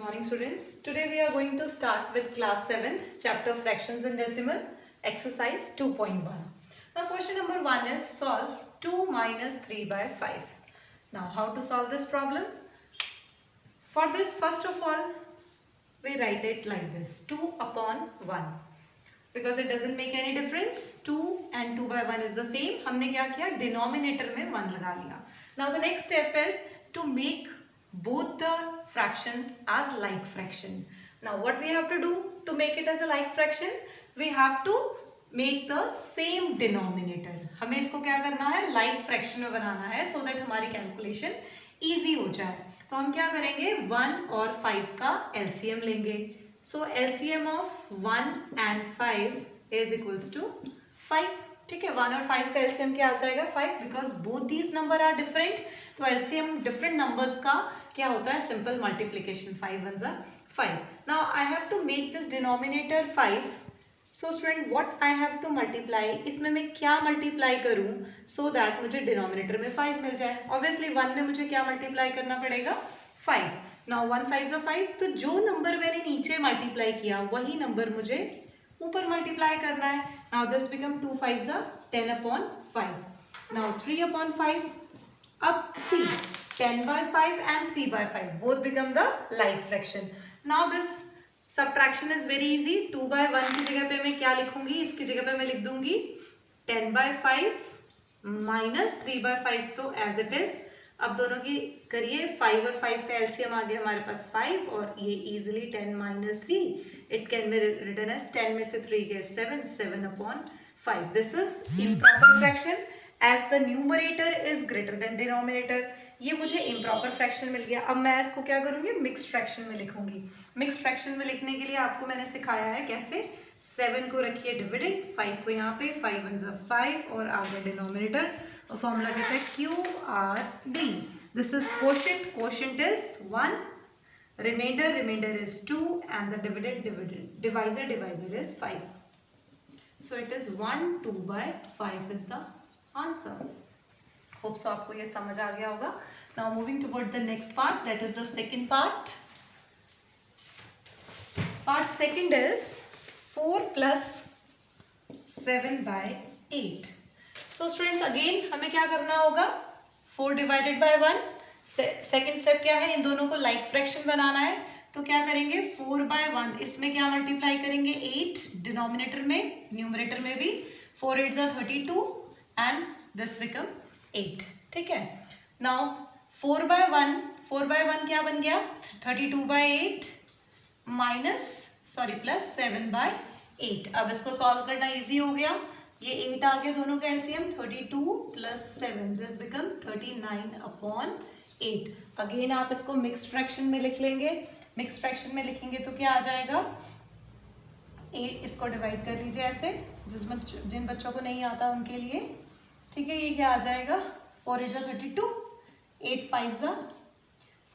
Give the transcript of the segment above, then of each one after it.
morning students. Today we are going to start with class 7 chapter fractions and decimal exercise 2.1. Now question number 1 is solve 2 minus 3 by 5. Now how to solve this problem? For this first of all we write it like this 2 upon 1 because it doesn't make any difference. 2 and 2 by 1 is the same. हमने क्या किया denominator में 1 लगा लिया. Now the next step is to make both the fractions as like fraction. Now what we have to do to make it as a like fraction? We have to make the same denominator. हमें इसको क्या करना है like fraction में बनाना है so that हमारी calculation easy हो जाए. तो हम क्या करेंगे 1 और 5 का LCM लेंगे. So LCM of 1 and 5 is equals to 5. ठीक है 1 और 5 का LCM क्या आ जाएगा 5 because both these number are different. तो LCM different numbers का क्या होता है simple multiplication 5 ones are 5. Now I have to make this denominator 5. So student what I have to multiply इसमें मैं क्या multiply करूँ so that मुझे denominator में 5 मिल जाए. Obviously 1 में मुझे क्या multiply करना पड़ेगा 5. Now 1 5 is 5 तो जो नंबर मैंने नीचे multiply किया वही नंबर मुझे ऊपर multiply करना है. Now this become 2 5 are 10 upon 5. Now 3 upon 5. Up see 10 by 5 and 3 by 5 both become the like fraction. Now this subtraction is very easy. 2 by 1 की जगह पे मैं क्या लिखूंगी इसकी जगह पे मैं लिख दूंगी 10 by 5 minus 3 by 5 तो as it is. अब दोनों की करिए 5 और 5 का LCM आ गया हमारे पास 5 और ये easily 10 minus 3 it can be written as 10 में से 3 गए 7 upon 5. This is improper fraction as the numerator is greater than denominator. ये मुझे improper fraction मिल गया. अब मैं इसको क्या करूँगी mixed fraction में लिखूंगी. mixed fraction में लिखने के लिए आपको मैंने सिखाया है कैसे 7 को रखिए डिविडेंड 5 को यहाँ पे 5 1 5 और आगे डिनोमिनेटर और फॉर्मूला कहता है QRD. This is quotient. quotient is 1, remainder is 2 and the divisor is 5. So it is 1 2 by 5 is the answer. Hope so आपको ये समझ आ गया होगा. Now moving toward the next part, that is the second part. Part second is 4 plus 7 by 8. So students again हमें क्या करना होगा 4 divided by 1. Second step क्या है इन दोनों को लाइक फ्रैक्शन बनाना है. तो क्या करेंगे 4 by 1 इसमें क्या मल्टीप्लाई करेंगे 8 डिनोमिनेटर में न्यूमरेटर में भी 4 8 are 32 and this become 8. ठीक है. नाउ 4 by 1 क्या बन गया 32 by 8 प्लस 7 by 8. अब इसको सॉल्व करना इजी हो गया. ये 8 आ गया दोनों का LCM 32 plus 7 this becomes 39 upon 8. Again आप इसको मिक्स्ड फ्रैक्शन में लिख लेंगे. मिक्स्ड फ्रैक्शन में लिखेंगे तो क्या आ जाएगा 8 इसको डिवाइड कर लीजिए ऐसे जिन बच्चों को नहीं आता उनके लिए. ठीक है. ये क्या आ जाएगा 4 8 32 8 5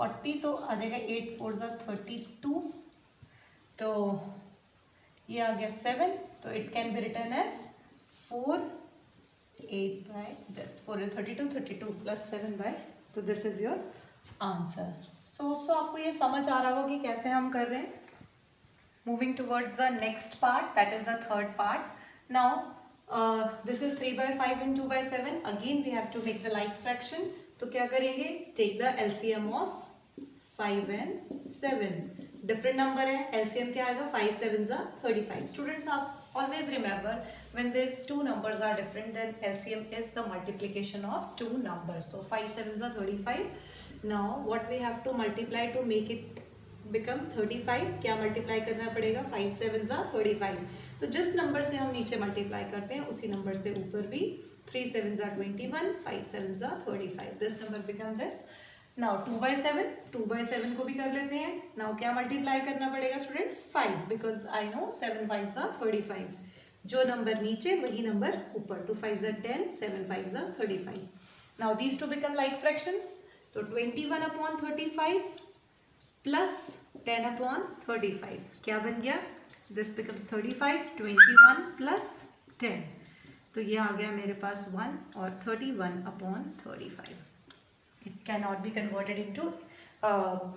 40 तो आ जाएगा 8 4 32 तो ये आ गया 7 तो it can be written as 4 8 by this 4 32 plus 7 by तो दिस इज योर आंसर. सो आपको ये समझ आ रहा होगा कि कैसे हम कर रहे हैं. Moving towards the next part that is the third part. Now this is 3 by 5 and 2 by 7. Again we have to make the like fraction. तो क्या करेंगे take the LCM of 5 and 7. Different number है LCM क्या आएगा 5 7 are 35. Students आप always remember when these two numbers are different then LCM is the multiplication of two numbers. So 5 7 are 35. Now what we have to multiply to make it become 35 क्या multiply करना पड़ेगा 5 7 are 35. तो जिस number से हम नीचे multiply करते हैं उसी नंबर से ऊपर भी 3 7 are 21 5 7 are 35. This number become this. Now 2 by 7 को भी कर लेते हैं. नाउ क्या मल्टीप्लाई करना पड़ेगा students 5 because I know 7 5 are 35. जो नंबर नीचे वही नंबर ऊपर 2 5 are 10 7 5 are 35. Now these two become like fractions. तो 21 upon 35 प्लस 10 upon 35 क्या बन गया दिस बिकम्स 35. 21 प्लस 10 तो ये आ गया मेरे पास 1 और 31 upon 35. It cannot be converted into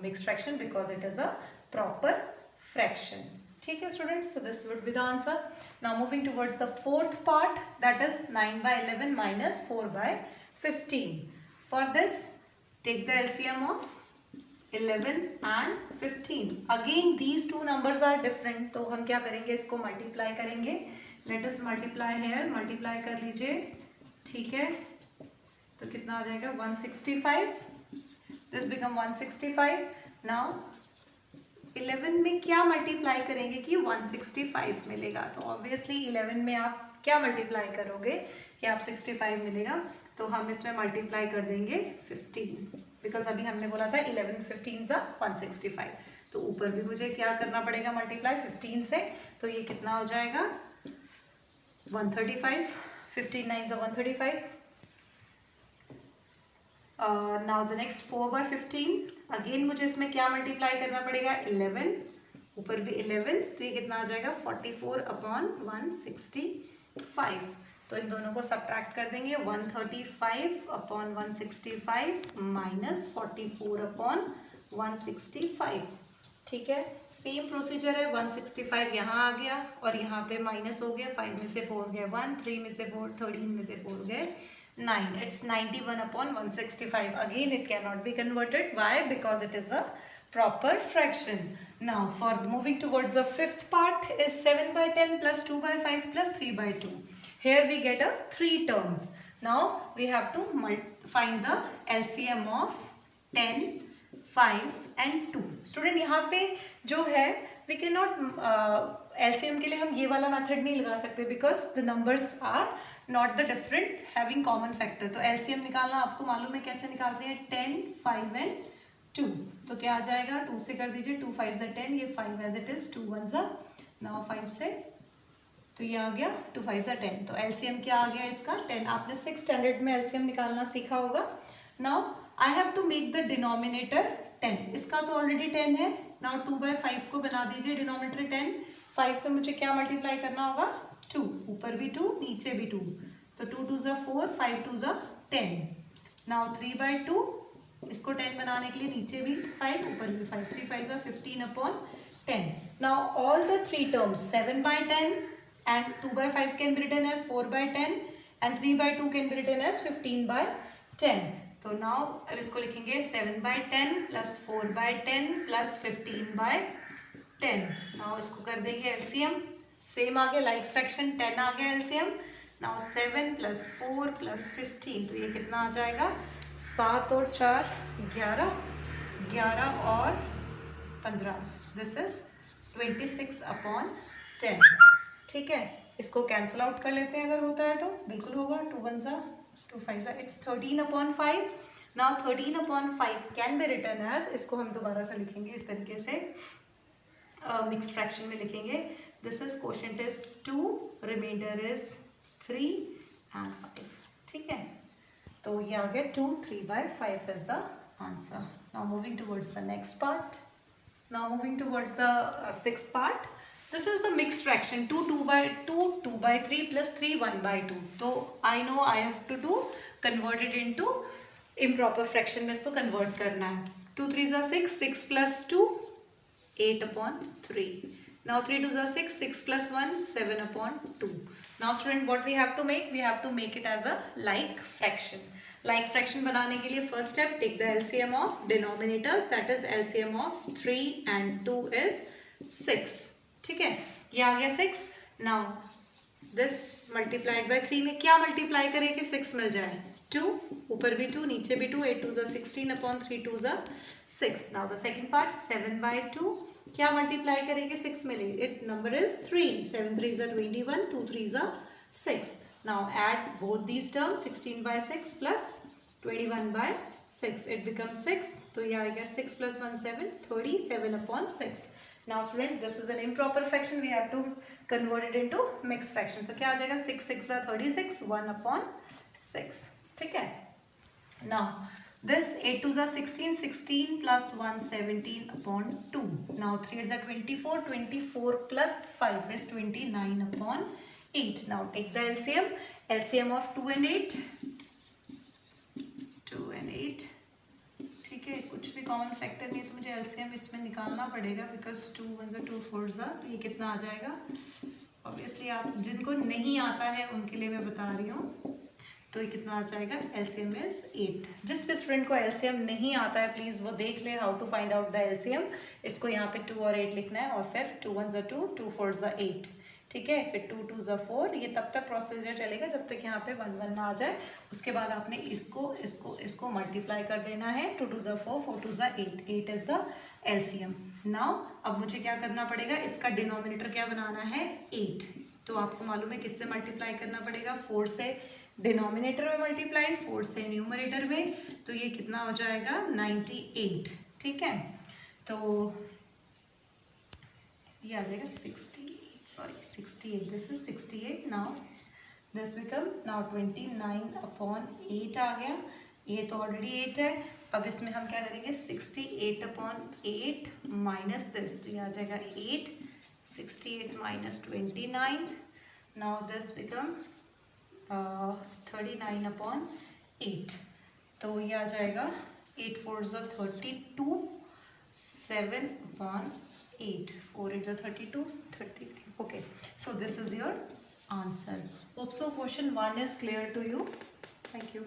mixed fraction because it is a proper fraction. ठीक है students, so this would be the answer. Now moving towards the fourth part, that is 9 by 11 minus 4 by 15. For this, take the LCM of 11 and 15. Again these two numbers are different, तो हम क्या करेंगे, इसको multiply करेंगे. Let us multiply here, multiply कर लीजिए. ठीक है, तो कितना आ जाएगा 165. This become 165. Now 11 में क्या मल्टीप्लाई करेंगे कि 165 मिलेगा. तो ऑब्वियसली 11 में आप क्या मल्टीप्लाई करोगे कि आप 65 मिलेगा, तो हम इसमें मल्टीप्लाई कर देंगे 15, बिकॉज अभी हमने बोला था 11 15 सा 165. तो ऊपर भी मुझे क्या करना पड़ेगा, मल्टीप्लाई 15 से. तो ये कितना हो जाएगा 135. 15 9 सा 135. Now the next 4 by 15. Again मुझे इसमें क्या मल्टीप्लाई करना पड़ेगा, 11, ऊपर भी 11. तो ये कितना आ जाएगा 44 अपॉन 165. तो इन दोनों को सब्ट्रैक्ट कर देंगे. 135 अपॉन 165 माइनस 44 अपॉन 165. ठीक है, सेम प्रोसीजर है. 165 यहाँ आ गया और यहाँ पे माइनस हो गया. 5 में से 4 गए 1, 3 में से 4, 13 में से 4 गए 9. It's 91 upon 165. Again it cannot be converted. Why? Because it is a proper fraction. Now for moving towards the fifth part is 7 by 10 plus 2 by 5 plus 3 by 2. Here we get a 3 terms. Now we have to find the LCM of 10, 5 and 2. Student यहाँ पे जो है we cannot LCM के लिए हम ये वाला method नहीं लगा सकते because the numbers are not the different having common factor. तो एलसीएम निकालना आपको मालूम है कैसे निकालते हैं, 10, 5 एंड 2. तो क्या आ जाएगा, 2 से कर दीजिए, 2 5 ज़ा 10, ये 5 एज इट इज, 2 1 ज़ा, नाउ 5 से, तो ये आ गया 2 5 ज़ा 10. तो एलसीएम क्या आ गया इसका 10. आपने 6th स्टैंडर्ड में एलसीएम निकालना सीखा होगा. Now I have to make the denominator 10. इसका तो ऑलरेडी 10 है. नाउ 2 by 5 को बना दीजिए डिनोमिनेटर 10. 5 में मुझे क्या मल्टीप्लाई करना होगा, 2, ऊपर भी 2 नीचे भी 2. तो 2 2 ज़ा 4, 5 2 ज़ा 10. नाउ 3 by 2, इसको 10 बनाने के लिए नीचे भी 5 ऊपर भी 5, 3 5 ज़ा 15 upon 10. Now all the 3 terms 7 by 10 and 2 by 5 can be written as 4 by 10 and 3 by 2 can be written as 15 by 10. तो नाउ अब इसको लिखेंगे 7 by 10 plus 4 by 10 plus 15 by 10. Now इसको कर देंगे एलसीएम. सेम आ गया लाइक फ्रैक्शन, 10 आ गया LCM. Now 7 plus 4 plus 15, तो ये कितना आ जाएगा, 7 और 4 11, 11 और 15. This is 26 upon 10. ठीक है, इसको कैंसिल आउट कर लेते हैं अगर होता है तो. बिल्कुल होगा. 2 1 ज़ा 2 5 ज़ा, it's 13 upon 5. Now 13 upon 5 can be written as, इसको हम दोबारा से लिखेंगे इस तरीके से, मिक्स्ड फ्रैक्शन में लिखेंगे. This is quotient is 2, remainder is 3 and 5. ठीक है, तो ये आ गया 2 3 by 5 is the answer. Now moving towards the next part. Now moving towards the sixth part. This is the mixed fraction 2 2 by 2, 2 by 3 plus 3 1 by 2. तो I know I have to do convert it into improper fraction में इसको convert करना है. 2 3 ज़ा 6, 6 plus 2 8 upon 3. Now 3 2 ज़ा 6, 6 plus 1 7 upon 2. Now student what we have to make? We have to make it as a like fraction. Like fraction बनाने के लिए first step, take the LCM of denominators, that is LCM of 3 and 2 is 6. ठीक है, ये आ गया 6. Now this multiplied by 3 में क्या multiply करें कि 6 मिल जाए, 2, ऊपर भी 2 नीचे भी 2, 8 2 ज़ा 16 upon 3 2 ज़ा 6. Now the second part 7 by 2, क्या मल्टीप्लाई करेंगे 6 मिले, इट नंबर इज 3, 7 3 ज़ा 21, 2 3 ज़ा 6. Now add both these terms, 16 by 6 plus 21 by 6, it become 6. तो ये आएगा 6 plus 1 7, 37 upon 6. Now student this is an improper fraction, we have to convert it into mix fraction. तो क्या आ जाएगा 6 6 ज़ा 36, 1 upon 6. ठीक है. नाउ this 8 2 ज़ा 16, 16 plus 1 17 upon 2. Now 3 8 ज़ा 24, 24 plus 5 is 29 upon 8. Now take the LCM. LCM of 2 and 8. 2 and 8. ठीक है, कुछ भी कॉमन फैक्टर नहीं है तो मुझे एलसीएम इसमें निकालना पड़ेगा, बिकॉज 2 1 2 4 तो ये कितना आ जाएगा। ऑब्वियसली आप जिनको नहीं आता है उनके लिए मैं बता रही हूँ, तो ये कितना आ जाएगा, एलसीएम इज 8। जिस भी स्टूडेंट को एलसीएम नहीं आता है प्लीज़ वो देख ले how to find out the LCM. इसको यहाँ पे 2 और 8 लिखना है, और फिर 2 1 2 2 4 8, ठीक है। फिर 2 2 4, ये तब तक प्रोसीजर चलेगा जब तक यहाँ पे 1 1 ना आ जाए। उसके बाद आपने इसको मल्टीप्लाई कर देना है, 2 2 4 4 2 8, 8 इज द एलसीएम। नाउ अब मुझे क्या करना पड़ेगा, इसका डिनोमिनेटर क्या बनाना है, 8। तो आपको मालूम है किससे मल्टीप्लाई करना पड़ेगा, 4 से डिनोमिनेटर में मल्टीप्लाई, 4 से न्यूमरेटर में, तो ये कितना हो जाएगा, 98, ठीक है। तो ये आ जाएगा 68, this is 68। Now this become, now 29/8 आ गया, ये तो ऑलरेडी 8 है। अब इसमें हम क्या करेंगे, 68/8 माइनस दिस, तो ये आ जाएगा 8, 68 माइनस 29, नाउ दिस बिकम 39/8, तो ये आ जाएगा 8 4 32, 7/8, 4 8 32, 33। Okay, so this is your answer. Hope so question 1 is clear to you. Thank you.